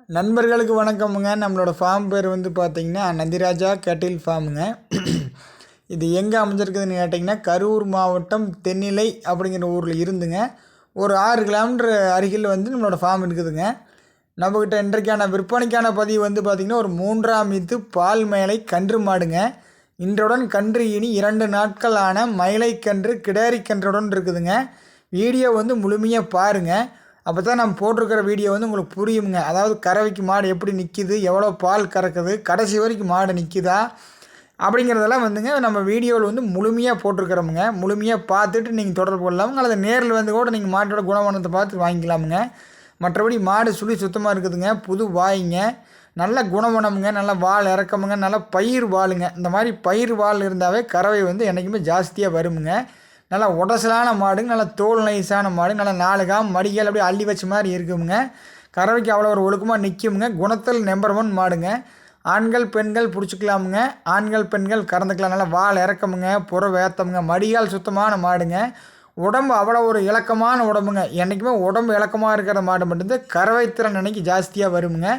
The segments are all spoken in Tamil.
நண்பர்களுக்கு வணக்கமுங்க. நம்மளோட ஃபார்ம் பேர் வந்து பார்த்திங்கன்னா நந்திராஜா கேட்டில் ஃபார்முங்க. இது எங்கே அமைஞ்சிருக்குதுன்னு கேட்டிங்கன்னா கரூர் மாவட்டம் தென்னிலை அப்படிங்கிற ஊரில் இருந்துங்க ஒரு 6 கிலோமீட்டர் அருகில் வந்து நம்மளோட ஃபார்ம் இருக்குதுங்க. நம்மக்கிட்ட இன்றைக்கான விற்பனைக்கான பதிவு வந்து பார்த்திங்கன்னா ஒரு 3ஆம் ஈத்து பால் மேலை கன்று மாடுங்க. இன்றுடன் கன்று இனி 2 நாட்கள் ஆன மயிலை கன்று கிடாரி கன்றுடன் இருக்குதுங்க. வீடியோ வந்து முழுமையாக பாருங்கள். அப்போ தான் நம்ம போட்டிருக்கிற வீடியோ வந்து உங்களுக்கு புரியுங்க. அதாவது கறவைக்கு மாடு எப்படி நிற்கிது, எவ்வளோ பால் கறக்குது, கடைசி வரைக்கும் மாடு நிற்கிதா அப்படிங்கிறதெல்லாம் வந்துங்க நம்ம வீடியோவில் வந்து முழுமையாக போட்டிருக்கிறோமுங்க. முழுமையாக பார்த்துட்டு நீங்கள் தொடர்பு கொள்ளலாமுங்க. அல்லது நேரில் வந்து கூட நீங்கள் மாட்டோட குணமானத்தை பார்த்து வாங்கிக்கலாமுங்க. மற்றபடி மாடு சுழி சுத்தமாக இருக்குதுங்க. புது வாய்ங்க, நல்ல குணமனமுங்க, நல்ல வால் இறக்கமுங்க, நல்ல பயிர் வாளுங்க. இந்த மாதிரி பயிர் வால் இருந்தாவே கறவை வந்து என்றைக்குமே ஜாஸ்தியாக வருமுங்க. நல்லா உடசலான மாடுங்க, நல்லா தோல் நைஸான மாடு, நல்லா 4 காம் மடிகள் அப்படியே அள்ளி வச்ச மாதிரி இருக்குமுங்க. கறவைக்கு அவ்வளோ ஒரு ஒழுக்கமாக நிற்குமுங்க. குணத்தில் நம்பர் 1 மாடுங்க. ஆண்கள் பெண்கள் பிடிச்சிக்கலாமுங்க. ஆண்கள் பெண்கள் கறந்துக்கலாம். நல்லா வால் இறக்கமுங்க, புற வேத்தமுங்க, மடியால் சுத்தமான மாடுங்க. உடம்பு அவ்வளோ ஒரு இலக்கமான உடம்புங்க. என்றைக்குமே உடம்பு இலக்கமாக இருக்கிற மாடு மட்டும்தான் கறவை திறன் அன்றைக்கி ஜாஸ்தியாக வருமுங்க.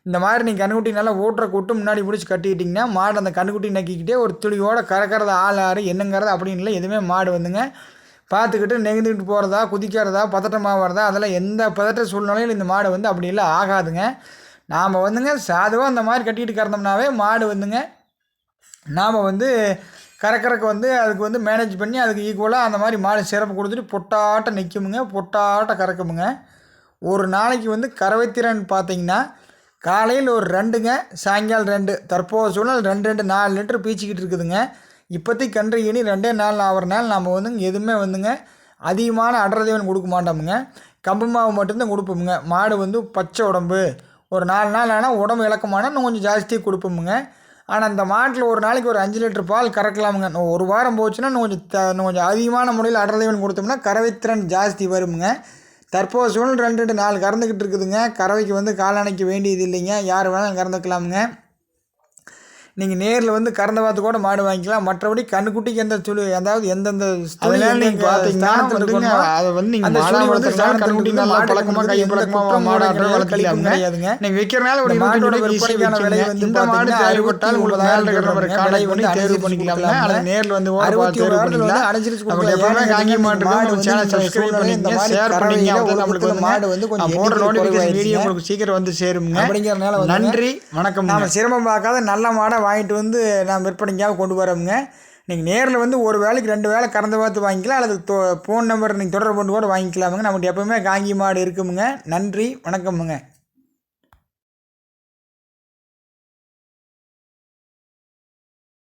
இந்த மாதிரி நீங்கள் கண்ணுக்குட்டி நல்லா ஊட்டுற கூட்டு முன்னாடி பிடிச்சி கட்டிக்கிட்டிங்கன்னா மாடு அந்த கண்ணுக்குட்டி நக்கிக்கிட்டே ஒரு துளியோடு கறக்கிறது ஆறு என்னங்கிறது அப்படின்னு இல்லை. எதுவுமே மாடு வந்துங்க பார்த்துக்கிட்டு நெகிழ்ந்துக்கிட்டு போகிறதா, குதிக்கிறதா, பதட்டமாக வரதா, அதெல்லாம் எந்த பதட்ட சூழ்நிலையில் இந்த மாடு வந்து அப்படி இல்லை ஆகாதுங்க. நாம் வந்துங்க சாதுவாக அந்த மாதிரி கட்டிக்கிட்டு கறந்தோம்னாவே மாடு வந்துங்க நாம் வந்து கறக்கறக்கு வந்து அதுக்கு வந்து மேனேஜ் பண்ணி அதுக்கு ஈக்குவலாக அந்த மாதிரி மாடு சிறப்பு கொடுத்துட்டு பொட்டாட்ட நிற்குமுங்க, பொட்டாட்ட கறக்குமுங்க. ஒரு நாளைக்கு வந்து கறவைத்திறன் பார்த்திங்கன்னா காலையில் ஒரு 2ங்க, சாயங்காலம் 2, தற்போது சூழ்நிலை 2 4 லிட்டர் பீச்சிக்கிட்டு இருக்குதுங்க. இப்போதைக்கு கன்று இனி 2 நாள் ஆகிறனால நம்ம வந்துங்க எதுவுமே வந்துங்க அதிகமான அடர்தீவன் கொடுக்க மாட்டோமுங்க. கம்பு மாவு மட்டும்தான் கொடுப்போமுங்க. மாடு வந்து பச்சை உடம்பு ஒரு 4 நாள் ஆனால் உடம்பு இலக்கமான இன்னும் கொஞ்சம் ஜாஸ்தியாக கொடுப்போமுங்க. ஆனால் அந்த மாட்டில் ஒரு நாளைக்கு ஒரு 5 லிட்டர் பால் கறக்கலாமுங்க. ஒரு வாரம் போச்சுன்னா இன்னும் கொஞ்சம் அதிகமான முறையில் அடர்தீவன் கொடுத்தோம்னா கறவைத்திறன் ஜாஸ்தி வருமுங்க. தற்போது சூழ்நிலை 2 4 கறந்துக்கிட்டு இருக்குதுங்க. கறவைக்கு வந்து காலணைக்க வேண்டியது இல்லைங்க. யார் வேணாலும் கறந்துக்கலாமுங்க. நீங்கள் நேரில் வந்து கறந்த பார்த்து கூட மாடு வாங்கிக்கலாம். மற்றபடி கண்ணுக்குட்டிக்கு எந்த சுழி அதாவது எந்தெந்த நீங்கள் பார்த்தீங்கன்னா அதை வந்து நீங்கள் கண்ணுக்குட்டி நல்லா பழக்கமாக கை பழக்கமாக மாடாடுற வளர்க்கலிக்காம கிடையாதுங்க. நீங்கள் விற்கிறனால ஒரு மாட்டோட விற்பனைக்கான விலை வந்து இந்த மாடு தேவைப்பட்டால் உங்களுக்கு மேலே இருக்கிற காலை வந்து தேர்வு பண்ணிக்கலாம்ல. அல்லது நேரில் வந்து 61 வாரத்தில் அடைஞ்சிருச்சு. எப்பவுமே காங்கி மாடு சேனல் சப்ஸ்கிரைப் பண்ணிங்க, ஷேர் பண்ணிங்க. நம்மளுக்கு மாடு வந்து கொஞ்சம் போடுற நோட்டிஃபிகேஷன் வீடியோ உங்களுக்கு சீக்கிரம் வந்து சேருங்க. அப்படிங்கிறனால நன்றி வணக்கம். நம்ம சிரமம் பார்க்காத நல்ல மாடை வாங்கிட்டு வந்து நான் விற்பனைக்காக கொண்டு வரோமுங்க. நீங்கள் நேரில் வந்து ஒரு வேலைக்கு 2 வேலை கறந்து பார்த்து வாங்கிக்கலாம். அல்லது ஃபோன் நம்பர் நீங்கள் தொடர்பு கொண்டு கூட வாங்கிக்கலாமுங்க. நம்மகிட்ட எப்போவுமே காங்கி மாடு இருக்குமுங்க. நன்றி வணக்கமுங்க.